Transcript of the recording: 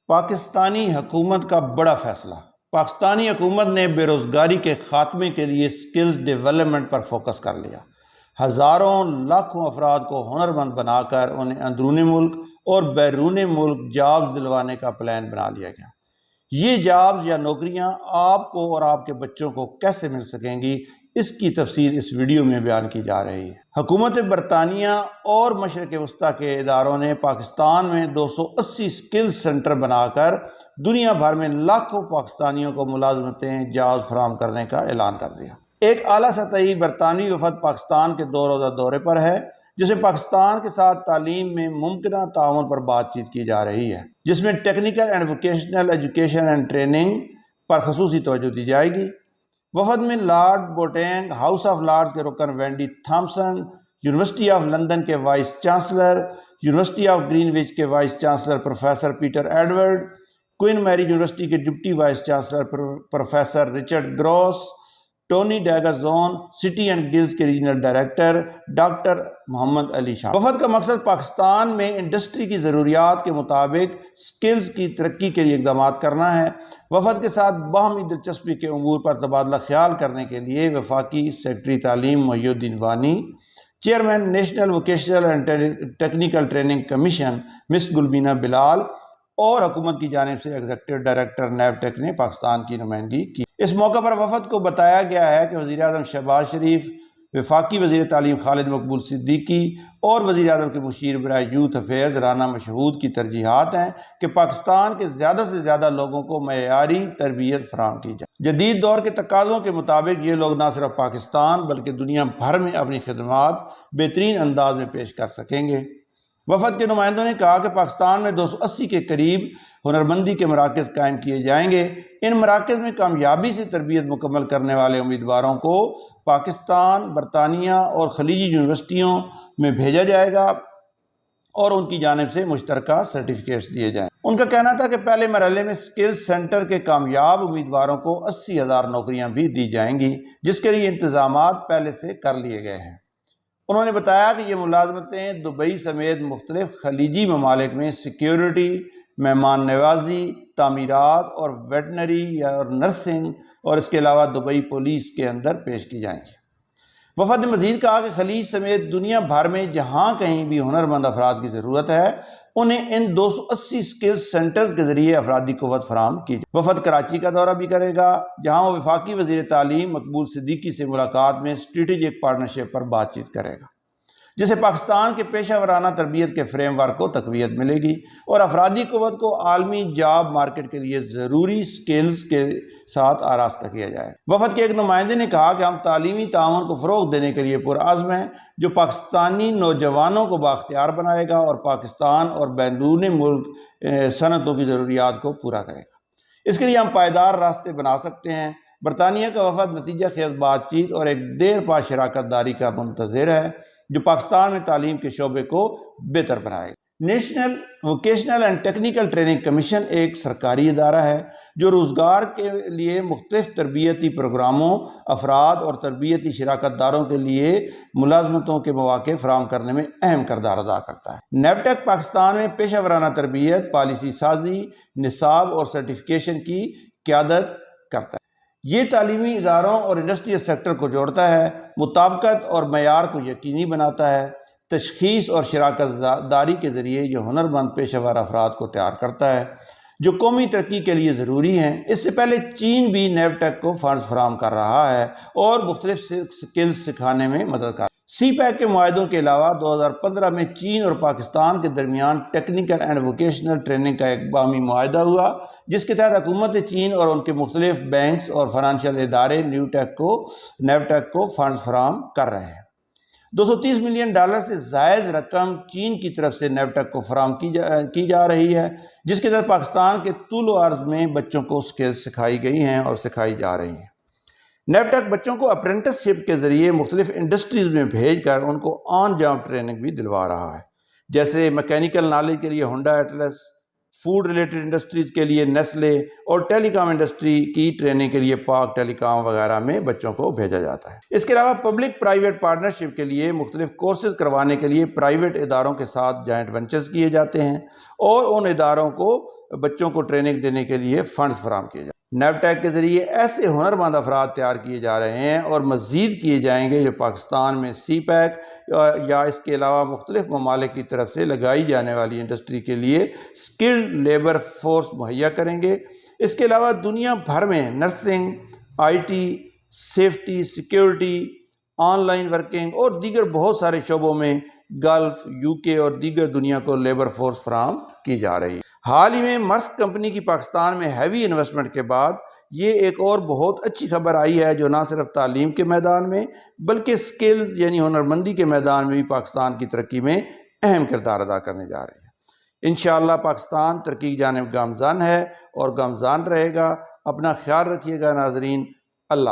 پاکستانی حکومت کا بڑا فیصلہ۔ پاکستانی حکومت نے بے روزگاری کے خاتمے کے لیے سکلز ڈیولپمنٹ پر فوکس کر لیا۔ ہزاروں لاکھوں افراد کو ہنرمند بنا کر انہیں اندرون ملک اور بیرون ملک جابز دلوانے کا پلان بنا لیا گیا۔ یہ جابز یا نوکریاں آپ کو اور آپ کے بچوں کو کیسے مل سکیں گی، اس کی تفصیل اس ویڈیو میں بیان کی جا رہی ہے۔ حکومت برطانیہ اور مشرق وسطیٰ کے اداروں نے پاکستان میں 280 سکلز سینٹر بنا کر دنیا بھر میں لاکھوں پاکستانیوں کو ملازمتیں جابز فراہم کرنے کا اعلان کر دیا۔ ایک اعلیٰ سطحی برطانوی وفد پاکستان کے 2 روزہ دورے پر ہے، جس میں پاکستان کے ساتھ تعلیم میں ممکنہ تعاون پر بات چیت کی جا رہی ہے، جس میں technical and vocational education and training پر خصوصی توجہ دی جائے گی۔ وفد میں Lord Boateng, House of Lords کے رکن Wendy Thomson, University of London کے vice chancellor, University of Greenwich کے vice chancellor professor Peter Edward, Queen Mary University کے deputy vice chancellor professor Richard Gross, Tony Degazon City and Guilds کے regional director doctor Muhammad Ali Shah. وفد کا مقصد پاکستان میں industry کی ضروریات کے مطابق سکلز کی ترقی کے لیے اقدامات کرنا ہے۔ وفد کے ساتھ باہمی دلچسپی کے امور پر تبادلہ خیال کرنے کے لیے وفاقی سیکرٹری تعلیم Mohiuddin Wani, chairman National Vocational and Technical Training Commission miss Gulbina Bilal اور حکومت کی جانب سے ایگزیکٹو ڈائریکٹر نیب-ٹیک نے پاکستان کی نمائندگی کی۔ اس موقع پر وفد کو بتایا گیا ہے کہ وزیر اعظم شہباز شریف، وفاقی وزیر تعلیم خالد مقبول صدیقی اور وزیر اعظم کے مشیر برائے یوتھ افیئرز رانا مشہود کی ترجیحات ہیں کہ پاکستان کے زیادہ سے زیادہ لوگوں کو معیاری تربیت فراہم کی جائے۔ جدید دور کے تقاضوں کے مطابق یہ لوگ نہ صرف پاکستان بلکہ دنیا بھر میں اپنی خدمات بہترین انداز میں پیش کر سکیں گے۔ وفد کے نمائندوں نے کہا کہ پاکستان میں 280 کے قریب ہنرمندی کے مراکز قائم کیے جائیں گے۔ ان مراکز میں کامیابی سے تربیت مکمل کرنے والے امیدواروں کو پاکستان، برطانیہ اور خلیجی یونیورسٹیوں میں بھیجا جائے گا اور ان کی جانب سے مشترکہ سرٹیفکیٹس دیے جائیں۔ ان کا کہنا تھا کہ پہلے مرحلے میں سکلز سینٹر کے کامیاب امیدواروں کو 80,000 نوکریاں بھی دی جائیں گی، جس کے لیے انتظامات پہلے سے کر لیے گئے ہیں۔ انہوں نے بتایا کہ یہ ملازمتیں دبئی سمیت مختلف خلیجی ممالک میں سیکیورٹی، مہمان نوازی، تعمیرات اور ویٹنری اور نرسنگ اور اس کے علاوہ دبئی پولیس کے اندر پیش کی جائیں گی۔ وفد نے مزید کہا کہ خلیج سمیت دنیا بھر میں جہاں کہیں بھی ہنرمند افراد کی ضرورت ہے، انہیں ان 280 سکلز سینٹرز کے ذریعے افرادی قوت فراہم کی جائے۔ وفد کراچی کا دورہ بھی کرے گا، جہاں وہ وفاقی وزیر تعلیم مقبول صدیقی سے ملاقات میں اسٹریٹجک پارٹنرشپ پر بات چیت کرے گا، جسے پاکستان کے پیشہ ورانہ تربیت کے فریم ورک کو تقویت ملے گی اور افرادی قوت کو عالمی جاب مارکیٹ کے لیے ضروری سکلز کے ساتھ آراستہ کیا جائے۔ وفد کے ایک نمائندے نے کہا کہ ہم تعلیمی تعاون کو فروغ دینے کے لیے پرعزم ہیں، جو پاکستانی نوجوانوں کو بااختیار بنائے گا اور پاکستان اور بیرون ملک صنعتوں کی ضروریات کو پورا کرے گا۔ اس کے لیے ہم پائیدار راستے بنا سکتے ہیں۔ برطانیہ کا وفد نتیجہ خیز بات چیت اور ایک دیر پا شراکت داری کا منتظر ہے، جو پاکستان میں تعلیم کے شعبے کو بہتر بنائے گا۔ National Vocational and Technical Training Commission ایک سرکاری ادارہ ہے جو روزگار کے لیے مختلف تربیتی پروگراموں، افراد اور تربیتی شراکت داروں کے لیے ملازمتوں کے مواقع فراہم کرنے میں اہم کردار ادا کرتا ہے۔ نیب-ٹیک پاکستان میں پیشہ ورانہ تربیت، پالیسی سازی، نصاب اور سرٹیفکیشن کی قیادت کرتا ہے۔ یہ تعلیمی اداروں اور انڈسٹریل سیکٹر کو جوڑتا ہے، مطابقت اور معیار کو یقینی بناتا ہے، تشخیص اور شراکت داری کے ذریعے یہ ہنرمند پیشہ ور افراد کو تیار کرتا ہے جو قومی ترقی کے لیے ضروری ہیں۔ اس سے پہلے چین بھی نیب-ٹیک کو فنڈز فراہم کر رہا ہے اور مختلف سکلز سکھانے میں مدد کر رہا ہے۔ سی پیک کے معاہدوں کے علاوہ 2015 میں چین اور پاکستان کے درمیان ٹیکنیکل اینڈ ووکیشنل ٹریننگ کا ایک باہمی معاہدہ ہوا، جس کے تحت حکومت چین اور ان کے مختلف بینکس اور فائنانشل ادارے نیب-ٹیک کو فنڈز فراہم کر رہے ہیں۔ $230 ملین سے زائد رقم چین کی طرف سے نیب-ٹیک کو فراہم کی جا رہی ہے، جس کے تحت پاکستان کے طول و عرض میں بچوں کو سکلز سکھائی گئی ہیں اور سکھائی جا رہی ہیں۔ نیب-ٹیک بچوں کو اپرینٹس شپ کے ذریعے مختلف انڈسٹریز میں بھیج کر ان کو آن جاب ٹریننگ بھی دلوا رہا ہے، جیسے میکینیکل نالج کے لیے Honda Atlas, food related industries کے لیے نیسلے اور ٹیلی کام انڈسٹری کی ٹریننگ کے لیے پاک ٹیلی کام وغیرہ میں بچوں کو بھیجا جاتا ہے۔ اس کے علاوہ پبلک پرائیویٹ پارٹنرشپ کے لیے مختلف کورسز کروانے کے لیے پرائیویٹ اداروں کے ساتھ جوائنٹ وینچرز کیے جاتے ہیں اور ان اداروں کو بچوں کو ٹریننگ دینے کے لیے فنڈز فراہم کیے جائیں۔ نیب-ٹیک کے ذریعے ایسے ہنرمند افراد تیار کیے جا رہے ہیں اور مزید کیے جائیں گے جو پاکستان میں سی پیک یا اس کے علاوہ مختلف ممالک کی طرف سے لگائی جانے والی انڈسٹری کے لیے سکلڈ لیبر فورس مہیا کریں گے۔ اس کے علاوہ دنیا بھر میں nursing, I T, safety, security, on line working اور دیگر بہت سارے شعبوں میں گلف، UK اور دیگر دنیا کو لیبر فورس فراہم کی جا رہی ہے۔ حال ہی میں مرسک کمپنی کی پاکستان میں ہیوی انویسٹمنٹ کے بعد یہ ایک اور بہت اچھی خبر آئی ہے جو نہ صرف تعلیم کے میدان میں بلکہ سکلز یعنی ہنرمندی کے میدان میں بھی پاکستان کی ترقی میں اہم کردار ادا کرنے جا رہے ہیں۔ انشاءاللہ پاکستان ترقی کی جانب گامزن ہے اور گامزن رہے گا۔ اپنا خیال رکھیے گا ناظرین۔ اللہ